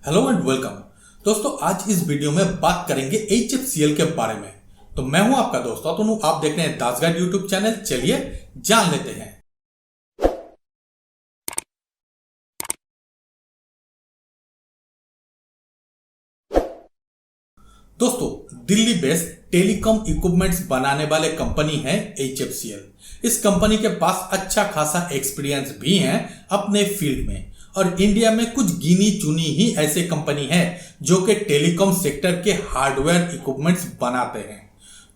Hello and welcome दोस्तों। आज इस वीडियो में बात करेंगे HFCL के बारे में। तो मैं हूं आपका दोस्त अतनु, आप देख रहे हैं दास गाइड यूट्यूब चैनल। चलिए जान लेते हैं। दोस्तों, दिल्ली बेस्ड टेलीकॉम इक्विपमेंट्स बनाने वाले कंपनी है HFCL। इस कंपनी के पास अच्छा खासा एक्सपीरियंस भी है अपने फील्ड में, और इंडिया में कुछ गिनी चुनी ही ऐसे कंपनी है जो कि टेलीकॉम सेक्टर के हार्डवेयर इक्विपमेंट्स बनाते हैं।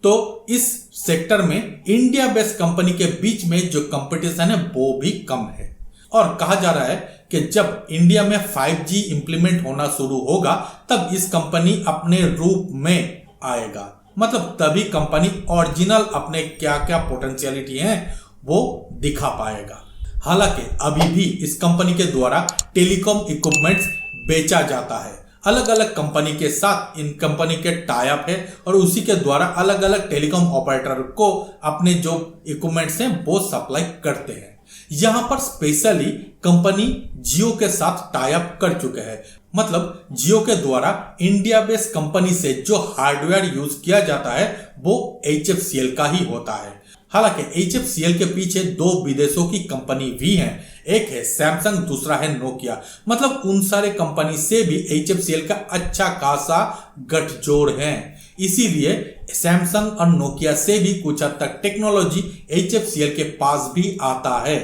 तो इस सेक्टर में इंडिया बेस्ड कंपनी के बीच में जो कंपटीशन है वो भी कम है, और कहा जा रहा है कि जब इंडिया में 5G इंप्लीमेंट होना शुरू होगा तब इस कंपनी अपने रूप में आएगा। मतलब तभी कंपनी ओरिजिनल अपने क्या क्या पोटेंशियलिटी है वो दिखा पाएगा। हालांकि अभी भी इस कंपनी के द्वारा टेलीकॉम इक्विपमेंट्स बेचा जाता है। अलग अलग कंपनी के साथ इन कंपनी के टाई अप है, और उसी के द्वारा अलग अलग टेलीकॉम ऑपरेटर को अपने जो इक्विपमेंट्स हैं वो सप्लाई करते हैं। यहां पर स्पेशली कंपनी जियो के साथ टाई अप कर चुके हैं। मतलब जियो के द्वारा इंडिया बेस्ड कंपनी से जो हार्डवेयर यूज किया जाता है वो HFCL का ही होता है। हालांकि HFCL के पीछे दो विदेशों की कंपनी भी हैं, एक है सैमसंग, दूसरा है नोकिया। मतलब उन सारे कंपनी से भी HFCL का अच्छा खासा गठजोड़ है। इसीलिए सैमसंग और नोकिया से भी कुछ हद तक टेक्नोलॉजी HFCL के पास भी आता है,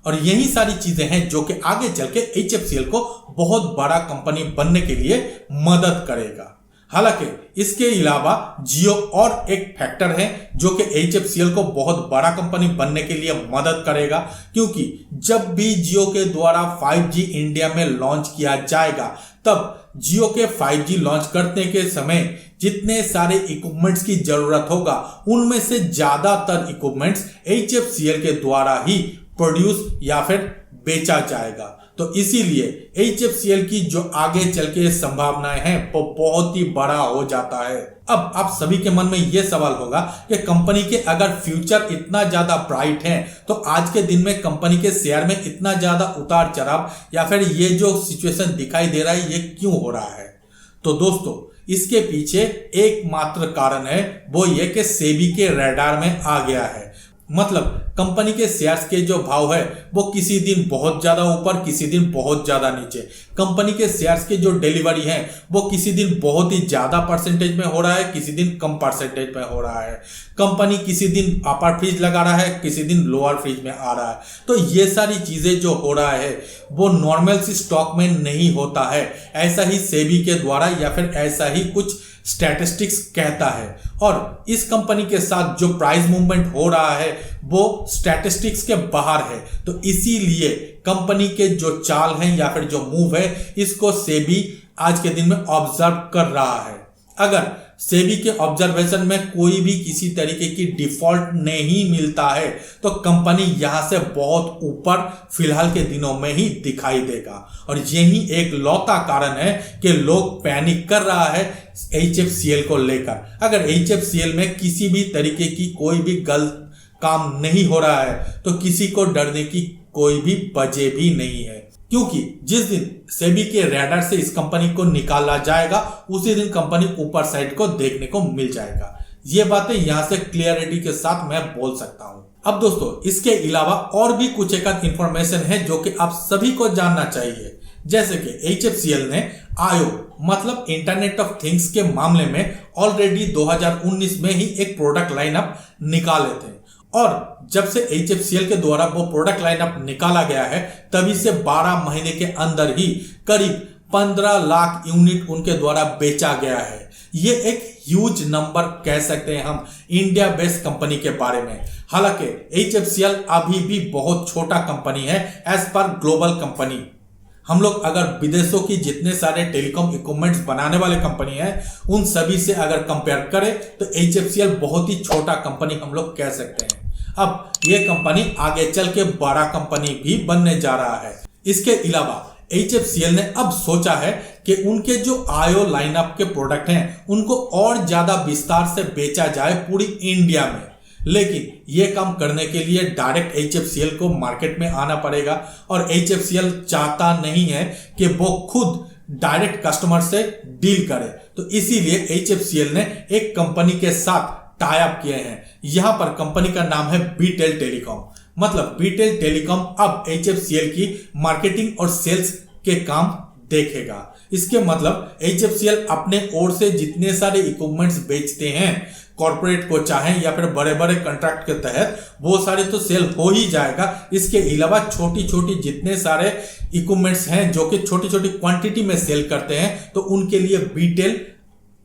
और यही सारी चीजें हैं जो कि आगे चल के HFCL को बहुत बड़ा कंपनी बनने के लिए मदद करेगा। हालांकि इसके अलावा जियो और एक फैक्टर है जो कि HFCL को बहुत बड़ा कंपनी बनने के लिए मदद करेगा, क्योंकि जब भी जियो के द्वारा 5G इंडिया में लॉन्च किया जाएगा तब जियो के 5G लॉन्च करने के समय जितने सारे इक्विपमेंट्स की जरूरत होगा उनमें से ज्यादातर इक्विपमेंट्स HFCL के द्वारा ही प्रोड्यूस या फिर बेचा जाएगा। तो इसीलिए HFCL की जो आगे चल के संभावनाएं हैं वो बहुत ही बड़ा हो जाता है। अब आप सभी के मन में यह सवाल होगा कि कंपनी के अगर फ्यूचर इतना ज्यादा ब्राइट है तो आज के दिन में कंपनी के शेयर में इतना ज्यादा उतार चढ़ाव या फिर ये जो सिचुएशन दिखाई दे रहा है ये क्यों हो रहा है। तो दोस्तों, इसके पीछे एकमात्र कारण है वो ये कि सेबी के रडार में आ गया है। मतलब कंपनी के शेयर्स के जो भाव है वो किसी दिन बहुत ज्यादा ऊपर, किसी दिन बहुत ज्यादा नीचे। कंपनी के शेयर्स के जो डिलीवरी है वो किसी दिन बहुत ही ज्यादा परसेंटेज में हो रहा है, किसी दिन कम परसेंटेज में हो रहा है। कंपनी किसी दिन अपर फ्रीज लगा रहा है, किसी दिन लोअर फ्रीज में आ रहा है। तो ये सारी चीजें जो हो रहा है वो नॉर्मल सी स्टॉक में नहीं होता है। ऐसा ही सेबी के द्वारा या फिर ऐसा ही कुछ स्टैटिस्टिक्स कहता है, और इस कंपनी के साथ जो प्राइस मूवमेंट हो रहा है वो स्टैटिस्टिक्स के बाहर है। तो इसीलिए कंपनी के जो चाल है या फिर जो मूव है इसको सेबी आज के दिन में ऑब्जर्व कर रहा है। अगर सेबी के ऑब्जर्वेशन में कोई भी किसी तरीके की डिफॉल्ट नहीं मिलता है तो कंपनी यहां से बहुत ऊपर फिलहाल के दिनों में ही दिखाई देगा, और यही एक लौता कारण है कि लोग पैनिक कर रहा है HFCL को लेकर। अगर HFCL में किसी भी तरीके की कोई भी गलत काम नहीं हो रहा है तो किसी को डरने की कोई भी वजह भी नहीं है, क्योंकि जिस दिन सेबी के रडार से इस कंपनी को निकाला जाएगा उसी दिन कंपनी ऊपर साइड को देखने को मिल जाएगा। ये बातें यहां से क्लियरिटी के साथ मैं बोल सकता हूं। अब दोस्तों, इसके अलावा और भी कुछ एक इंफॉर्मेशन है जो कि आप सभी को जानना चाहिए। जैसे कि HFCL ने आयो मतलब इंटरनेट ऑफ थिंग्स के मामले में ऑलरेडी 2019 में ही एक प्रोडक्ट लाइनअप निकाले थे, और जब से HFCL के द्वारा वो प्रोडक्ट लाइनअप निकाला गया है तभी से 12 महीने के अंदर ही करीब 15 लाख यूनिट उनके द्वारा बेचा गया है। ये एक ह्यूज नंबर कह सकते हैं हम इंडिया बेस्ड कंपनी के बारे में। हालांकि HFCL अभी भी बहुत छोटा कंपनी है एज पर ग्लोबल कंपनी। हम लोग अगर विदेशों की जितने सारे टेलीकॉम इक्विपमेंट्स बनाने वाले कंपनी है उन सभी से अगर कंपेयर करें तो HFCL बहुत ही छोटा कंपनी हम लोग कह सकते हैं। अब ये कंपनी आगे चल के बड़ा कंपनी भी बनने जा रहा है। इसके अलावा HFCL ने अब सोचा है कि उनके जो आयो लाइनअप के प्रोडक्ट हैं उनको और ज्यादा विस्तार से बेचा जाए पूरी इंडिया में, लेकिन ये काम करने के लिए डायरेक्ट HFCL को मार्केट में आना पड़ेगा, और HFCL चाहता नहीं है कि वो खुद डायरेक्ट कस्टमर से डील करे। तो इसीलिए HFCL ने एक कंपनी के साथ टाई अप किए हैं। यहां पर कंपनी का नाम है बीटेल टेलीकॉम। मतलब बीटेल टेलीकॉम अब HFCL की मार्केटिंग और सेल्स के काम देखेगा। इसके मतलब HFCL अपने ओर से जितने सारे इक्विपमेंट्स बेचते हैं कॉर्पोरेट को चाहे या फिर बड़े बड़े कॉन्ट्रैक्ट के तहत, वो सारे तो सेल हो ही जाएगा। इसके अलावा छोटी छोटी जितने सारे इक्विपमेंट्स हैं जो कि छोटी छोटी क्वांटिटी में सेल करते हैं, तो उनके लिए बीटेल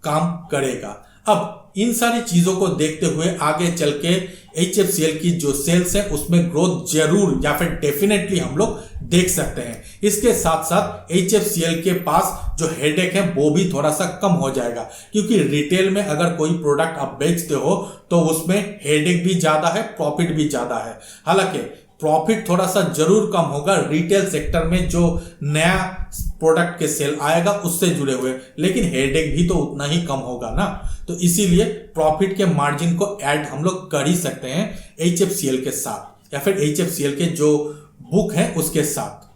काम करेगा। अब इन सारी चीजों को देखते हुए आगे चल के HFCL की जो सेल्स है उसमें ग्रोथ जरूर या फिर डेफिनेटली हम लोग देख सकते हैं। इसके साथ साथ HFCL के पास जो हेडेक है वो भी थोड़ा सा कम हो जाएगा, क्योंकि रिटेल में अगर कोई प्रोडक्ट आप बेचते हो तो उसमें हेडेक भी ज्यादा है, प्रॉफिट भी ज्यादा है। हालांकि प्रॉफिट थोड़ा सा जरूर कम होगा रिटेल सेक्टर में जो नया प्रोडक्ट के सेल आएगा उससे जुड़े हुए, लेकिन हेडेक भी तो उतना ही कम होगा ना। तो इसीलिए प्रॉफिट के मार्जिन को ऐड हम लोग कर ही सकते हैं HFCL के साथ या फिर HFCL के जो बुक है उसके साथ।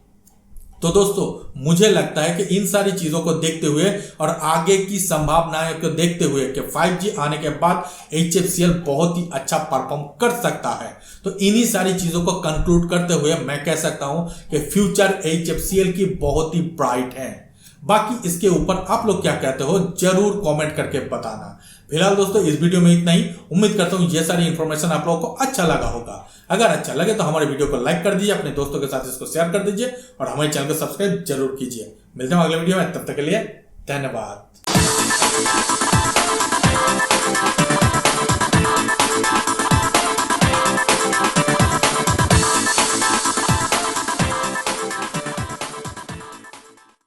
तो दोस्तों मुझे लगता है कि इन सारी चीजों को देखते हुए और आगे की संभावनाएं को देखते हुए कि 5G आने के बाद HFCL बहुत ही अच्छा परफॉर्म कर सकता है। तो इन्हीं सारी चीजों को कंक्लूड करते हुए मैं कह सकता हूं कि फ्यूचर HFCL की बहुत ही ब्राइट है। बाकी इसके ऊपर आप लोग क्या कहते हो जरूर कमेंट करके बताना। फिलहाल दोस्तों इस वीडियो में इतना ही। उम्मीद करता हूं ये सारी इंफॉर्मेशन आप लोगों को अच्छा लगा होगा। अगर अच्छा लगे तो हमारे वीडियो को लाइक कर दीजिए, अपने दोस्तों के साथ इसको शेयर कर दीजिए और हमारे चैनल को सब्सक्राइब जरूर कीजिए। मिलते हैं अगले वीडियो में, तब तक के लिए धन्यवाद।